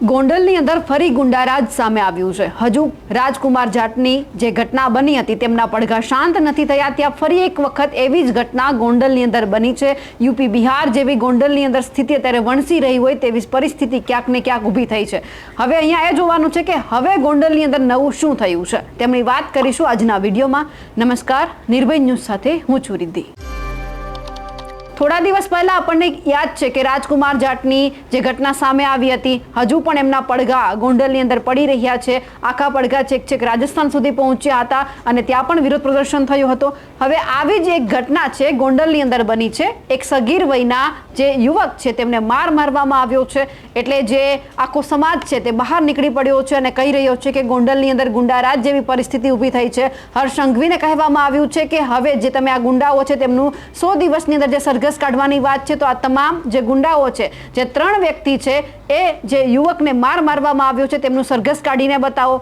ગોંડલની અંદર ફરી ગુંડારાજ સામે આવ્યું છે। હજુ રાજકુમાર જાટની જે ઘટના બની હતી તેમના પડઘા શાંત નથી થયા। ત્યાં ફરી એક વખત એવી જ ઘટના ગોંડલની અંદર બની છે। યુપી બિહાર જેવી ગોંડલની અંદર સ્થિતિ અત્યારે વણસી રહી હોય તેવી પરિસ્થિતિ ક્યાંક ને ક્યાંક ઊભી થઈ છે। હવે અહીંયા એ જોવાનું છે કે હવે ગોંડલની અંદર નવું શું થયું છે તેમની વાત કરીશું આજના વિડીયોમાં। નમસ્કાર, નિર્ભય ન્યૂઝ સાથે હું છું રિદ્ધિ। થોડા દિવસ પહેલા આપણને યાદ છે કે રાજકુમાર જાટની જે ઘટના સામે આવી હતી હજુ પણ એમના પડઘા ગોંડલની અંદર પડી રહ્યા છે। આખા પડઘા છેક રાજસ્થાન સુધી પહોંચ્યા હતા અને ત્યાં પણ વિરોધ પ્રદર્શન થયું હતું। હવે આવી જ એક ઘટના છે ગોંડલની અંદર બની છે। એક સગીર વયના જે યુવક છે તેમને મારવામાં આવ્યો છે। એટલે જે આખો સમાજ છે તે બહાર નીકળી પડ્યો છે અને કહી રહ્યો છે કે ગોંડલની અંદર ગુંડારાજ જેવી પરિસ્થિતિ ઊભી થઈ છે। હર્ષ સંઘવીને કહેવામાં આવ્યું છે કે હવે જે તમે આ ગુંડાઓ છે તેમનું 100 દિવસની અંદર જે સરઘસ કાઢવાની વાત છે તો આ તમામ જે ગુંડાઓ છે જે 3 વ્યક્તિ છે એ જે યુવકને મારવામાં આવ્યો છે તેમનું સરઘસ કાઢીને બતાવો।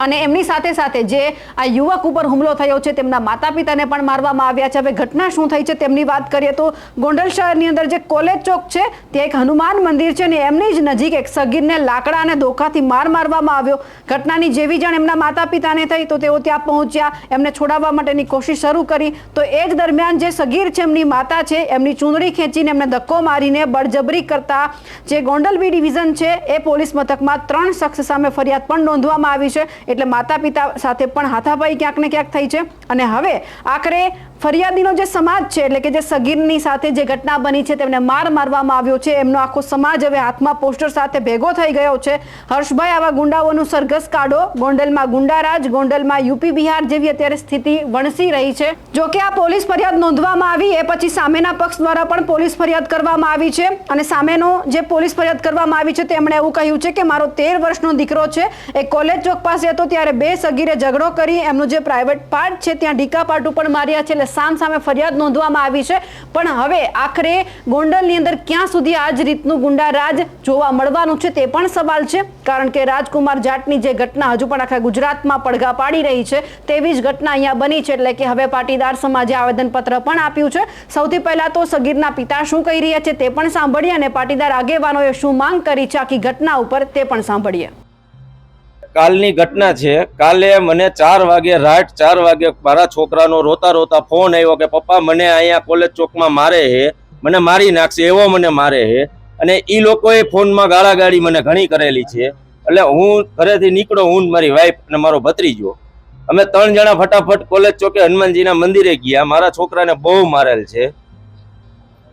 અને એમની સાથે સાથે જે આ યુવક ઉપર હુમલો થયો છે તેમના માતા પિતાને પણ મારવામાં આવ્યા છે। હવે ઘટના શું થઈ છે તેમની વાત કરીએ તો ગોંડલ શહેરની અંદર જે કોલેજ ચોક છે ત્યાં એક હનુમાન મંદિર છે ને એમની જ નજીક એક સગીરને લાકડા અને ધોકાથી મારવામાં આવ્યો। ઘટનાની જેવી જાણ એમના માતા પિતાને થઈ તો તેઓ ત્યાં પહોંચ્યા, એમને છોડાવવા માટેની કોશિશ શરૂ કરી તો એ જ દરમિયાન જે સગીર છે એમની માતા છે એમની ચૂંદડી ખેંચીને એમને ધક્કો મારીને બળજબરી કરતા જે ગોંડલ બી ડિવિઝન છે એ પોલીસ મથકમાં 3 શખ્સ સામે ફરિયાદ પણ નોંધવામાં આવી છે। એટલે માતા પિતા સાથે પણ હાથાપાઈ ક્યાંક ને ક્યાંક થઈ છે અને હવે આખરે ફરિયાદીનો જે સમાજ છે એટલે કે જે સગીરની સાથે જે ઘટના બની છે તેમને મારવામાં આવ્યો છે એમનો આખો સમાજ હવે હાથમાં પોસ્ટર સાથે ભેગો થઈ ગયો છે। હર્ષભાઈ, આવા ગુંડાઓનું સરઘસ કાઢો। ગોંડલમાં ગુંડારાજ, ગોંડલમાં યુપી બિહાર જેવી અત્યારે સ્થિતિ વણસી રહી છે। જો કે આ પોલીસ ફરિયાદ નોંધવામાં આવી એ પછી સામેના પક્ષ દ્વારા પણ પોલીસ ફરિયાદ કરવામાં આવી છે અને સામેનો જે પોલીસ ફરિયાદ કરવામાં આવી છે તેમણે એવું કહ્યું છે કે મારો 13 વર્ષનો દીકરો છે એ કોલેજ ચોક પાસે હતો ત્યારે 2 સગીરે ઝઘડો કરી એમનો જે પ્રાઇવેટ પાર્ટ છે ત્યાં ઢીકા પાટું પણ માર્યા છે। સામે ફરિયાદ નોંધવામાં આવી છે પણ હવે આખરે ગોંડલની અંદર ક્યાં સુધી આ જ રીતનું ગુંડારાજ જોવા મળવાનું છે તે પણ સવાલ છે। કારણ કે રાજકુમાર જાટની જે ઘટના હજુ પણ આખા ગુજરાતમાં પડઘા પાડી રહી છે તેવી જ ઘટના અહીંયા બની છે। એટલે કે હવે પાટીદાર સમાજે આવેદનપત્ર પણ આપ્યું છે। સૌથી પહેલા તો સગીરના પિતા શું કહી રહ્યા છે તે પણ સાંભળીએ અને પાટીદાર આગેવાનોએ શું માંગ કરી છે આખી ઘટના ઉપર તે પણ સાંભળીએ। કાલની ઘટના છે। કાલે મને 4 વાગે રાત 4 વાગે મારા છોકરાનો રોતા રોતા ફોન આવ્યો કે પપ્પા મને અહીંયા કોલેજ ચોકમાં મારે હે, મને મારી નાખશે એવો મને મારે હે। અને એ લોકોએ ફોનમાં ગાળાગાળી મને ઘણી કરેલી છે। એટલે હું ઘરેથી નીકળો, હું મારી વાઈફ અને મારો ભત્રીજો અમે 3 જણા ફટાફટ કોલેજ ચોકે હનુમાનજીના મંદિરે ગયા। મારા છોકરાને બહુ મારેલ છે।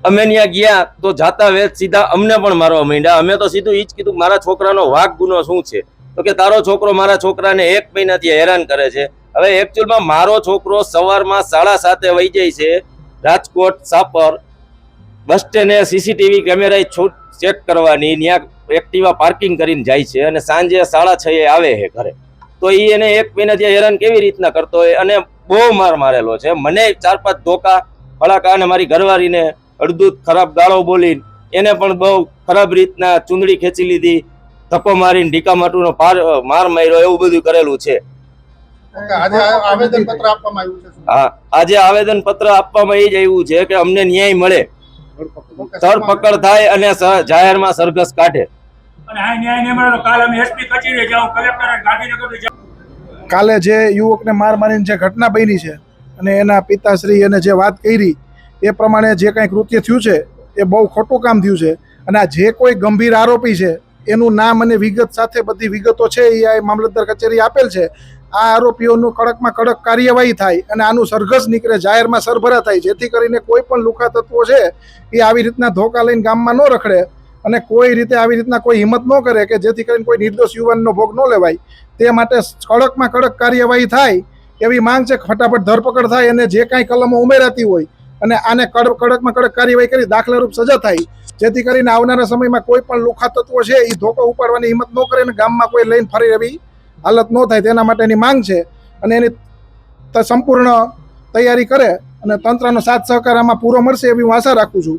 અમે ત્યાં ગયા તો જાતા વેત સીધા અમને પણ મારવા માંડ્યા। અમે તો સીધું ઈ જ કીધું મારા છોકરાનો વાક ગુનો શું છે તો કે તારો છોકરો મારા છોકરાને 1 મહિનાથી હેરાન કરે છે। હવે એકચ્યુઅલમાં મારો છોકરો સવારમાં 7:30 વહી જાય છે રાજકોટ સાપર બસ સ્ટેન્ડે સીસીટીવી કેમેરા ચેક કરવાની, ત્યાં એક્ટિવા પાર્કિંગ કરીને જાય છે અને સાંજે 6:30 આવે છે ઘરે। તો એ એને 1 મહિનાથી હેરાન કેવી રીતના કરતો હોય અને બહુ માર મારેલો છે। મને 4-5 ધોકા ફળાકા અને મારી ઘરવાળીને અડધું ખરાબ ગાળો બોલી એને પણ બહુ ખરાબ રીતના ચૂંદડી ખેંચી લીધી, ધક્કો મારીને ઢીકા માટુનો માર માર્યો, એવું બધું કરેલું છે। આજે આવેદનપત્ર આપવામાં આવ્યું છે? હા, આજે આવેદનપત્ર આપવામાં એ જ આવ્યું છે કે અમને ન્યાય મળે, ધરપકડ થાય અને જાહેરમાં સરઘસ કાઢે। અને આ ન્યાય ન મળે તો કાલ અમે એસપી કચેરીએ જાઉં, કલેક્ટર ગાંધીનગર જાઉં। કાલે જે યુવકને માર મારીને જે ઘટના બની છે અને એના પિતાશ્રી અને જે વાત કરી એ પ્રમાણે જે કંઈ કૃત્ય થયું છે એ બહુ ખોટું કામ થયું છે। અને આ જે કોઈ ગંભીર આરોપી છે એનું નામ અને વિગત સાથે બધી વિગતો છે એ આ મામલતદાર કચેરી આપેલ છે। આ આરોપીઓનું કડકમાં કડક કાર્યવાહી થાય અને આનું સરઘસ નીકળે, જાહેરમાં સરભરા થાય, જેથી કરીને કોઈ પણ લુખા તત્વો છે એ આવી રીતના ધોકા લઈને ગામમાં ન રખડે અને કોઈ રીતે આવી રીતના કોઈ હિંમત ન કરે કે જેથી કરીને કોઈ નિર્દોષ યુવાનનો ભોગ ન લેવાય। તે માટે કડકમાં કડક કાર્યવાહી થાય એવી માંગ છે। ફટાફટ ધરપકડ થાય અને જે કાંઈ કલમો ઉમેરાતી હોય અને આને કડકમાં કડક કાર્યવાહી કરી દાખલારૂપ સજા થાય, જેથી કરીને આવનારા સમયમાં કોઈ પણ લુખા તત્વો છે એ ધોકો ઉપાડવાની હિંમત ન કરે અને ગામમાં કોઈ લઈને ફરી એવી હાલત ન થાય તેના માટેની માંગ છે। અને એની સંપૂર્ણ તૈયારી કરે અને તંત્રનો સાથ સહકાર આમાં પૂરો મળશે એવી હું આશા રાખું છું।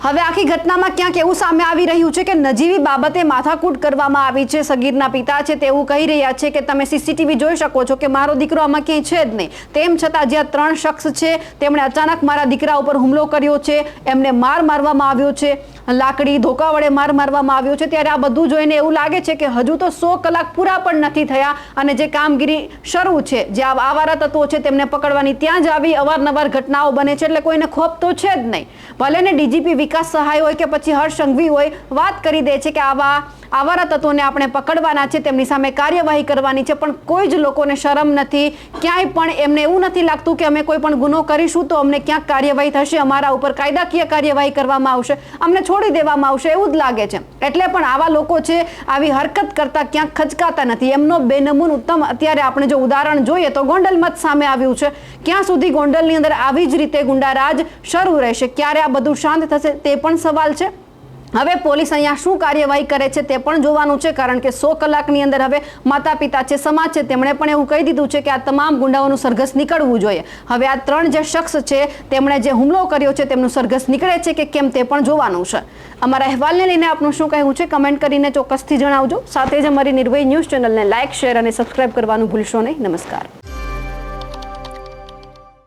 હવે આખી ઘટનામાં ક્યાંક એવું સામે આવી રહ્યું છે કે નજીવી બાબતે માથાકૂટ કરવામાં આવી છે. સગીરના પિતા છે તેવું કહી રહ્યા છે કે તમે સીસીટીવી જોઈ શકો છો કે મારો દીકરો આમાં ક્યાંય છે જ નહીં. તેમ છતાં જે 3 શખ્સ છે તેમણે અચાનક મારા દીકરા ઉપર હુમલો કર્યો છે, એમને મારવામાં આવ્યો છે, લાકડી ધોકા વડે મારવામાં આવ્યો છે. ત્યારે આ બધું જોઈને એવું લાગે છે કે હજુ તો 100 કલાક પૂરા પણ નથી થયા અને જે કામગીરી શરૂ છે, જે આવારા તત્વો છે તેમને પકડવાની ત્યાં જ આવી અવારનવાર ઘટનાઓ બને છે. એટલે કોઈને ખોફ તો છે જ નહીં. ભલે ને ડીજીપી વિકાસ સહાય હોય કે પછી હર્ષ સંઘવી હોય વાત કરી દે છે કે આવારા તત્વોને આપણે પકડવાના છે, તેમની સામે કાર્યવાહી કરવાની છે, પણ કોઈ જ લોકોને શરમ નથી. ક્યાંય પણ એમને એવું નથી લાગતું કે અમે કોઈ પણ ગુનો કરીશું તો અમને ક્યાંક કાર્યવાહી થશે, અમારા ઉપર કાયદાકીય કાર્યવાહી કરવામાં આવશે, અમને છોડી દેવામાં આવશે, એવું જ લાગે છે. એટલે પણ આવા લોકો છે આવી હરકત કરતા ક્યાંક ખચકાતા નથી. એમનો બેનમૂન ઉત્તમ અત્યારે આપણે જો ઉદાહરણ જોઈએ તો ગોંડલ મત સામે આવ્યું છે. ક્યાં સુધી ગોંડલની અંદર આવી જ રીતે ગુંડારાજ શરૂ રહેશે? ક્યારે આ બધું શાંત થશે તે પણ સવાલ છે. હવે પોલીસ અહીંયા શું કાર્યવાહી કરે છે તે પણ જોવાનું છે, કારણ કે 100 કલાકની અંદર હવે માતા પિતા છે, સમાજ છે, તેમણે પણ એવું કહી દીધું છે કે આ તમામ ગુંડાઓનું સરઘસ નીકળવું જોઈએ. હવે આ 3 જે શખ્સ છે તેમણે જે હુમલો કર્યો છે તેમનું સરઘસ નીકળે છે કે કેમ તે પણ જોવાનું છે. અમારા અહેવાલને લઈને આપનું શું કહેવું છે કમેન્ટ કરીને ચોક્કસથી જણાવજો. સાથે જ અમારી નિર્ભય ન્યૂઝ ચેનલને લાઇક, શેર અને સબસ્ક્રાઇબ કરવાનું ભૂલશો નહીં. નમસ્કાર.